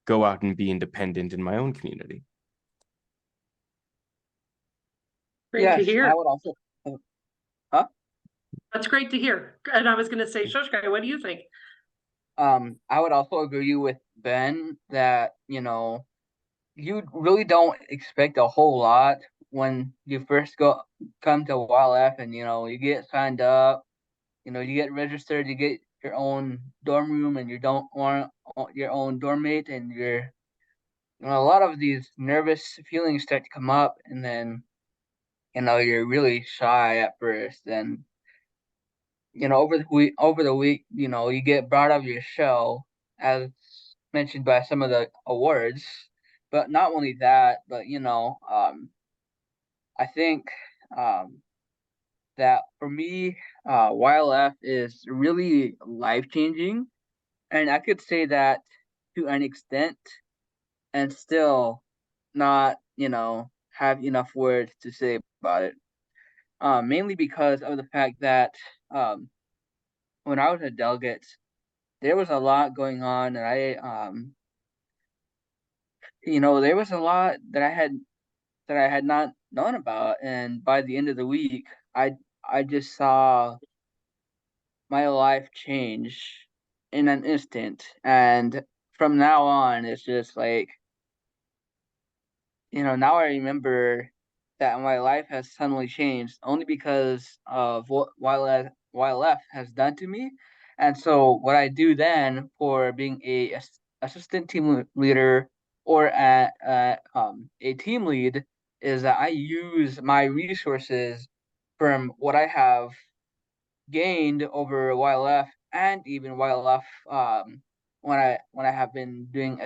[SPEAKER 9] go out and be independent in my own community.
[SPEAKER 8] Great to hear.
[SPEAKER 6] I would also. Huh?
[SPEAKER 8] That's great to hear. And I was going to say, Shoshkai, what do you think?
[SPEAKER 6] I would also agree with Ben that, you really don't expect a whole lot when you first come to YLF and, you get signed up, you get registered, you get your own dorm room and you don't want your own dorm mate, and a lot of these nervous feelings start to come up, and then, you're really shy at first, and over the week, you get brought out of your shell, as mentioned by some of the awards. But not only that, but I think that for me, YLF is really life changing, and I could say that to an extent, and still not, have enough words to say about it. Mainly because of the fact that when I was a delegate, there was a lot going on, and there was a lot that I had not known about, and by the end of the week, I just saw my life change in an instant, and from now on, it's just like, now I remember that my life has suddenly changed only because of what YLF has done to me. And so what I do then for being assistant team leader or a team lead is that I use my resources from what I have gained over YLF and even YLF when I have been being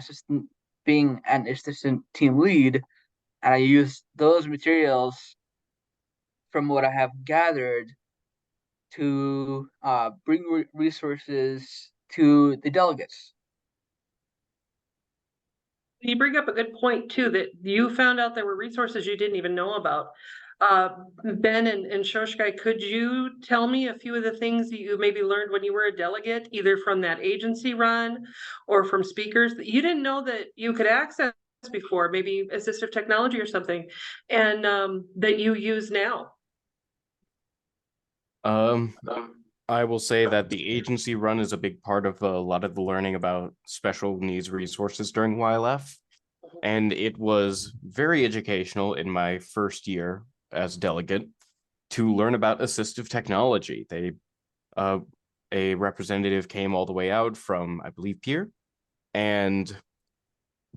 [SPEAKER 6] an assistant team lead, and I use those materials from what I have gathered to bring resources to the delegates.
[SPEAKER 8] You bring up a good point too, that you found out there were resources you didn't even know about. Ben and Shoshkai, could you tell me a few of the things that you maybe learned when you were a delegate, either from that agency run or from speakers that you didn't know that you could access before, maybe assistive technology or something, and that you use now?
[SPEAKER 9] I will say that the agency run is a big part of a lot of the learning about special needs resources during YLF. And it was very educational in my first year as delegate to learn about assistive technology. A representative came all the way out from, I believe, Pierre, and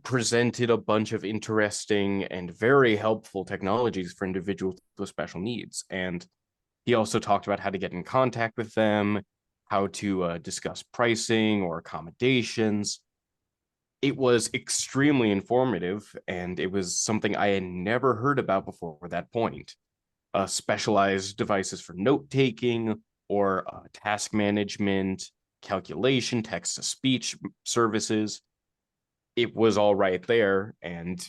[SPEAKER 9] presented a bunch of interesting and very helpful technologies for individuals with special needs. And he also talked about how to get in contact with them, how to discuss pricing or accommodations. It was extremely informative, and it was something I had never heard about before that point. Specialized devices for note-taking or task management, calculation, text-to-speech services. It was all right there, and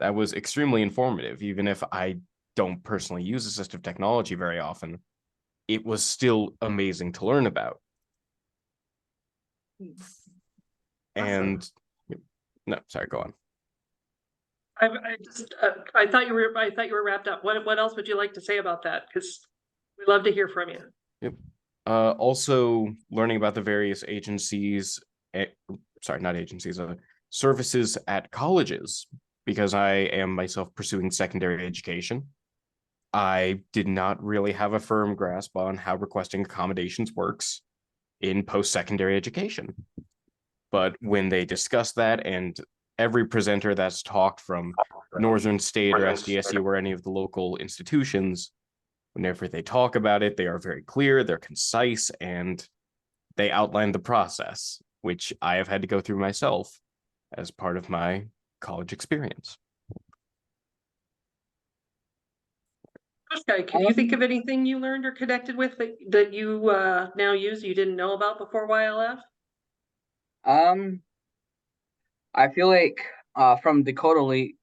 [SPEAKER 9] that was extremely informative. Even if I don't personally use assistive technology very often, it was still amazing to learn about. And no, sorry, go on.
[SPEAKER 8] I thought you were wrapped up. What else would you like to say about that? Because we love to hear from you.
[SPEAKER 9] Yep. Also learning about the various agencies, not agencies, services at colleges, because I am myself pursuing secondary education. I did not really have a firm grasp on how requesting accommodations works in post-secondary education. But when they discuss that, and every presenter that's talked from Northern State or SDSU or any of the local institutions, whenever they talk about it, they are very clear, they're concise, and they outline the process, which I have had to go through myself as part of my college experience.
[SPEAKER 8] Okay, can you think of anything you learned or connected with that you now use you didn't know about before YLF?
[SPEAKER 6] I feel like from Dakota Link,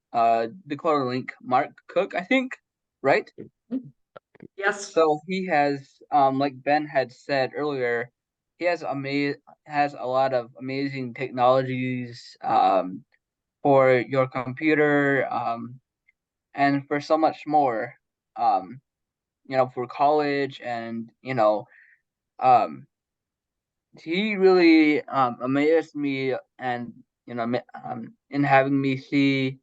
[SPEAKER 6] Mark Cook, I think, right?
[SPEAKER 8] Yes.
[SPEAKER 6] So he has, like Ben had said earlier, he has a lot of amazing technologies for your computer and for so much more. For college, and he really amazed me, and in having me see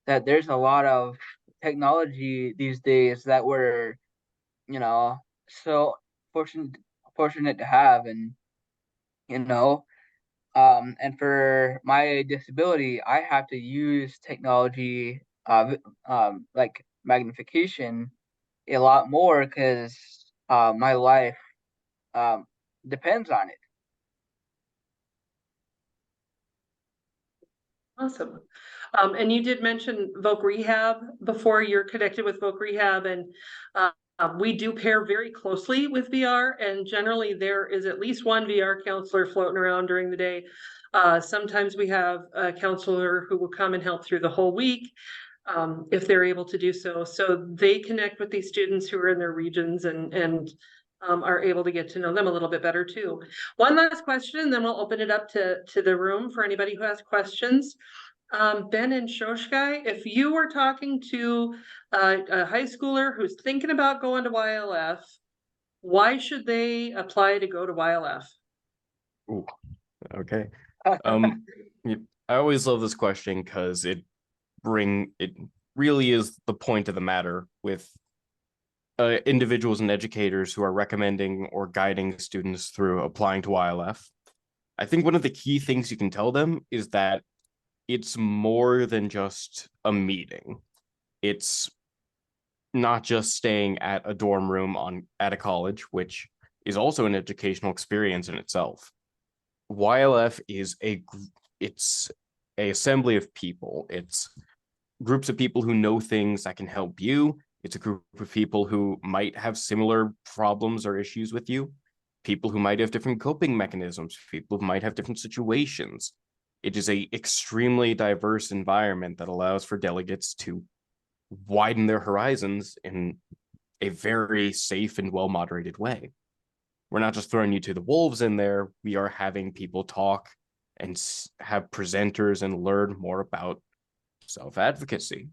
[SPEAKER 6] that there's a lot of technology these days that we're so fortunate to have. And and for my disability, I have to use technology like magnification a lot more because my life um depends on it.
[SPEAKER 8] Awesome. And you did mention Voc Rehab before. You're connected with Voc Rehab, and we do pair very closely with VR, and generally there is at least one VR counselor floating around during the day. Sometimes we have a counselor who will come and help through the whole week if they're able to do so. So they connect with these students who are in their regions and are able to get to know them a little bit better too. One last question, and then we'll open it up to the room for anybody who has questions. Ben and Shoshkai, if you were talking to a high schooler who's thinking about going to YLF, why should they apply to go to YLF?
[SPEAKER 9] Ooh, okay. I always love this question because it really is the point of the matter with individuals and educators who are recommending or guiding students through applying to YLF. I think one of the key things you can tell them is that it's more than just a meeting. It's not just staying at a dorm room at a college, which is also an educational experience in itself. YLF is it's a assembly of people. It's groups of people who know things that can help you. It's a group of people who might have similar problems or issues with you, people who might have different coping mechanisms, people who might have different situations. It is a extremely diverse environment that allows for delegates to widen their horizons in a very safe and well-moderated way. We're not just throwing you to the wolves in there. We are having people talk and have presenters and learn more about self-advocacy.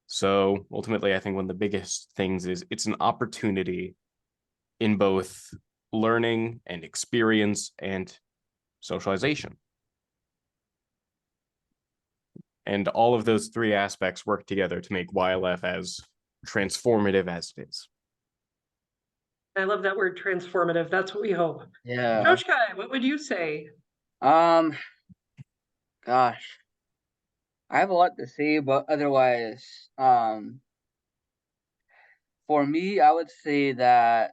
[SPEAKER 9] So ultimately, I think one of the biggest things is it's an opportunity in both learning and experience and socialization. And all of those three aspects work together to make YLF as transformative as it is.
[SPEAKER 8] I love that word transformative. That's what we hope.
[SPEAKER 6] Yeah.
[SPEAKER 8] Shoshkai, what would you say?
[SPEAKER 6] Gosh, I have a lot to say, but otherwise, for me, I would say that,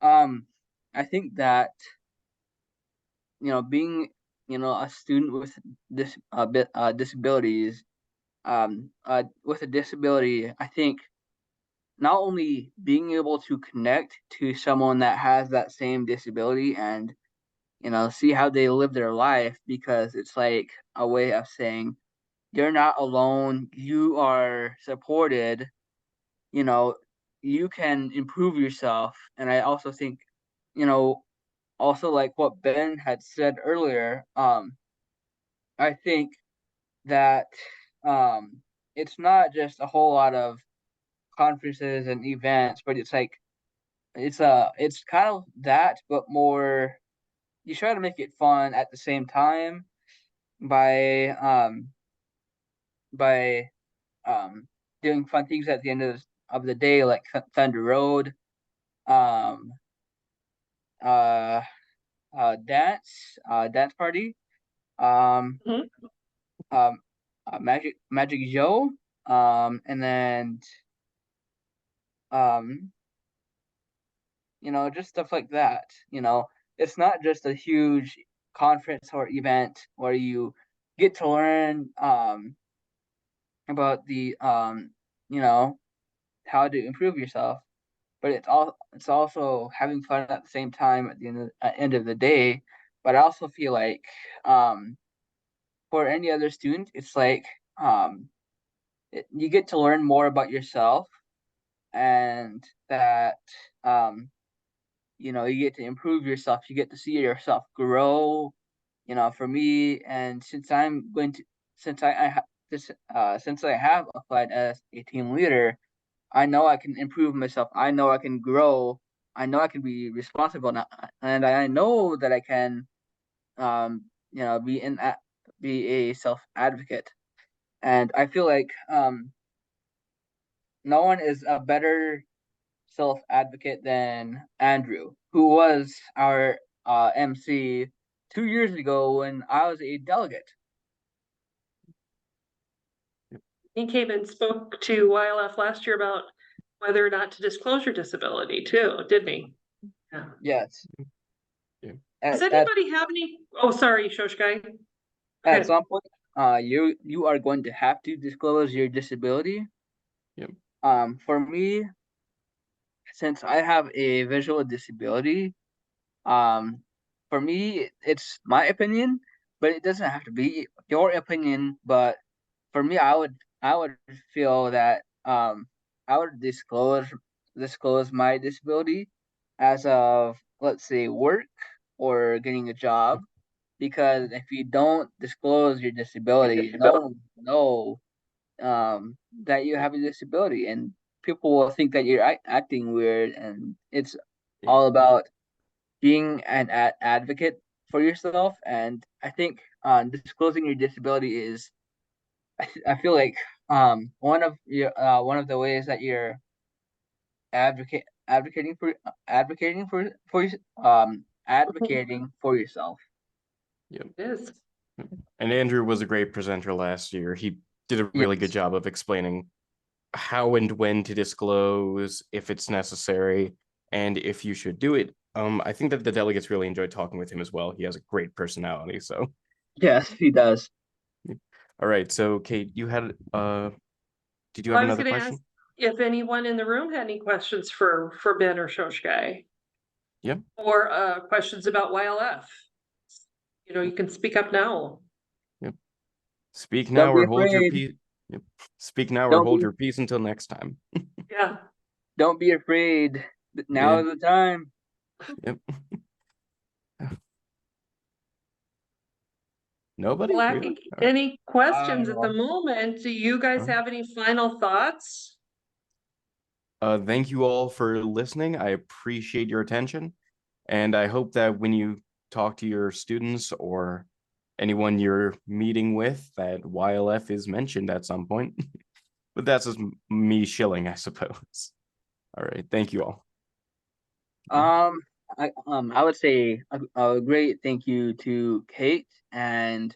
[SPEAKER 6] I think that, being, a student with disabilities, with a disability, I think not only being able to connect to someone that has that same disability and see how they live their life, because it's like a way of saying you're not alone, you are supported, you can improve yourself. And I also think, also like what Ben had said earlier, I think that it's not just a whole lot of conferences and events, but it's like it's kind of that, but more, you try to make it fun at the same time by by um doing fun things at the end of the day, like Thunder Road, um uh dance party, um
[SPEAKER 8] Mhm.
[SPEAKER 6] um Magic Joe, and then um just stuff like that. It's not just a huge conference or event where you get to learn about the how to improve yourself, but it's also having fun at the same time at the end of the day. But I also feel like for any other student, it's like you get to learn more about yourself, and that you get to improve yourself, you get to see yourself grow. For me, and since I ha- this since I have applied as a team leader, I know I can improve myself, I know I can grow, I know I can be responsible now, and I know that I can be a self advocate. And I feel like no one is a better self advocate than Andrew, who was our MC 2 years ago when I was a delegate.
[SPEAKER 8] He came and spoke to YLF last year about whether or not to disclose your disability too, didn't he? Yeah.
[SPEAKER 6] Yes.
[SPEAKER 9] Yeah.
[SPEAKER 8] Does
[SPEAKER 6] At,
[SPEAKER 8] anybody have any? Oh, sorry, Shoshkai. Go
[SPEAKER 6] at
[SPEAKER 8] ahead.
[SPEAKER 6] some point, you are going to have to disclose your disability.
[SPEAKER 9] Yep.
[SPEAKER 6] For me, since I have a visual disability, um, for me it's my opinion, but it doesn't have to be your opinion. But for me, I would feel that I would disclose my disability as of, let's say, work or getting a job, because if you don't disclose your disability, no one will know that you have a disability, and people will think that you're acting weird. And it's all about being an advocate for yourself. And I think disclosing your disability is, I feel like, one of the ways that you're advocating for advocating for yourself.
[SPEAKER 9] Yep.
[SPEAKER 8] It is.
[SPEAKER 9] And Andrew was a great presenter last year. He did a really good
[SPEAKER 6] Yes.
[SPEAKER 9] job of explaining how and when to disclose, if it's necessary, and if you should do it. I think that the delegates really enjoyed talking with him as well. He has a great personality. So,
[SPEAKER 6] Yes, he does.
[SPEAKER 9] all right. So, Kate, you had did you
[SPEAKER 8] Well,
[SPEAKER 9] have
[SPEAKER 8] I was
[SPEAKER 9] another
[SPEAKER 8] gonna
[SPEAKER 9] question?
[SPEAKER 8] ask if anyone in the room had any questions for Ben or Shoshgai.
[SPEAKER 9] Yep.
[SPEAKER 8] Or questions about YLF. You know, you can speak up now.
[SPEAKER 9] Yep. Speak
[SPEAKER 6] Don't
[SPEAKER 9] now
[SPEAKER 6] be
[SPEAKER 9] or hold your
[SPEAKER 6] afraid.
[SPEAKER 9] peace. Yep. Speak now or
[SPEAKER 6] Don't
[SPEAKER 9] hold
[SPEAKER 6] be
[SPEAKER 9] your peace until next time.
[SPEAKER 8] Yeah.
[SPEAKER 6] don't be afraid. Now
[SPEAKER 9] Yeah.
[SPEAKER 6] is the time.
[SPEAKER 9] Yep. Nobody?
[SPEAKER 8] Lacking
[SPEAKER 9] Really? All right.
[SPEAKER 8] any questions at the
[SPEAKER 6] Uh,
[SPEAKER 8] moment. Do you guys have any final thoughts?
[SPEAKER 9] Thank you all for listening. I appreciate your attention. And I hope that when you talk to your students or anyone you're meeting with, that YLF is mentioned at some point. But that's just me shilling, I suppose. All right. Thank you all.
[SPEAKER 6] I would say a great thank you to Kate and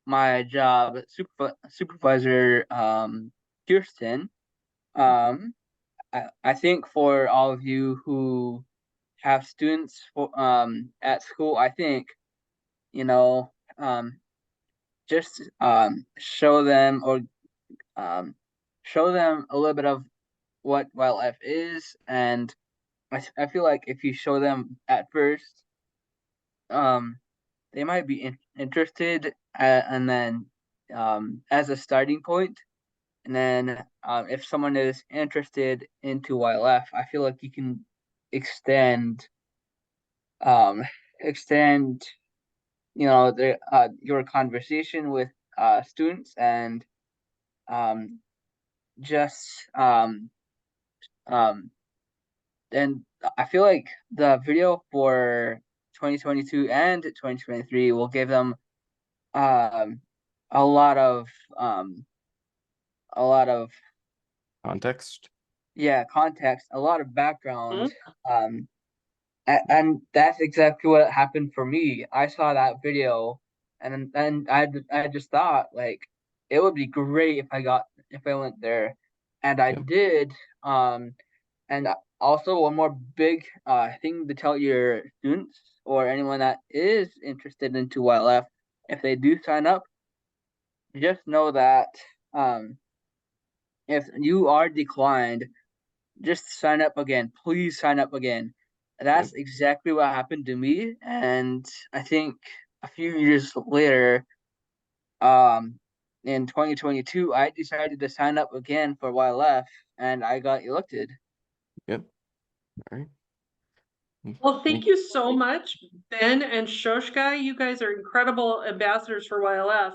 [SPEAKER 6] my job supervisor, Kirsten. Um, I think for all of you who have students at school, I think, you know, just show them, or show them a little bit of what wildlife is. And I feel like if you show them at first, um they might be interested, and then as a starting point. And then if someone is interested into wildlife, I feel like you can extend um extend the your conversation with students, and um just um and I feel like the video for 2022 and 2023 will give them um a lot of um a lot of
[SPEAKER 9] Context.
[SPEAKER 6] context, a lot of background.
[SPEAKER 8] Hmm?
[SPEAKER 6] um and that's exactly what happened for me. I saw that video, and I just thought, like, it would be great if I went there, and I
[SPEAKER 9] Yep.
[SPEAKER 6] did. And also, one more big thing to tell your students or anyone that is interested into wildlife: if they do sign up, just know that um if you are declined, just sign up again. Please sign up again.
[SPEAKER 9] Yep.
[SPEAKER 6] That's exactly what happened to me. And I think a few years later, um, in 2022, I decided to sign up again for YLF, and I got elected.
[SPEAKER 9] Yep. All right.
[SPEAKER 8] Well, thank
[SPEAKER 9] Thank
[SPEAKER 8] you so much, Ben and Shoshgai. You guys are incredible ambassadors for YLF,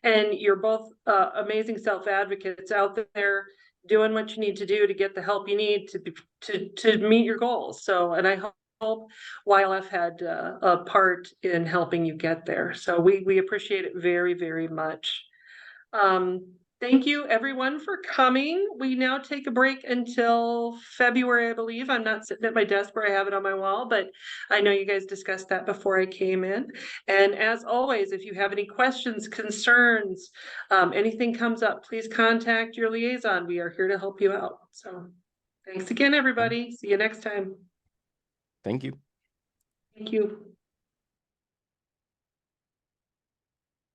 [SPEAKER 8] and you're both amazing self-advocates out there doing what you need to do to get the help you need to meet your goals. So, and I hope YLF had a part in helping you get there. So we appreciate it very, very much. Thank you everyone for coming. We now take a break until February, I believe. I'm not sitting at my desk where I have it on my wall, but I know you guys discussed that before I came in. And as always, if you have any questions, concerns, anything comes up, please contact your liaison. We are here to help you out. So thanks again, everybody. See you next time.
[SPEAKER 9] Thank you.
[SPEAKER 8] Thank you.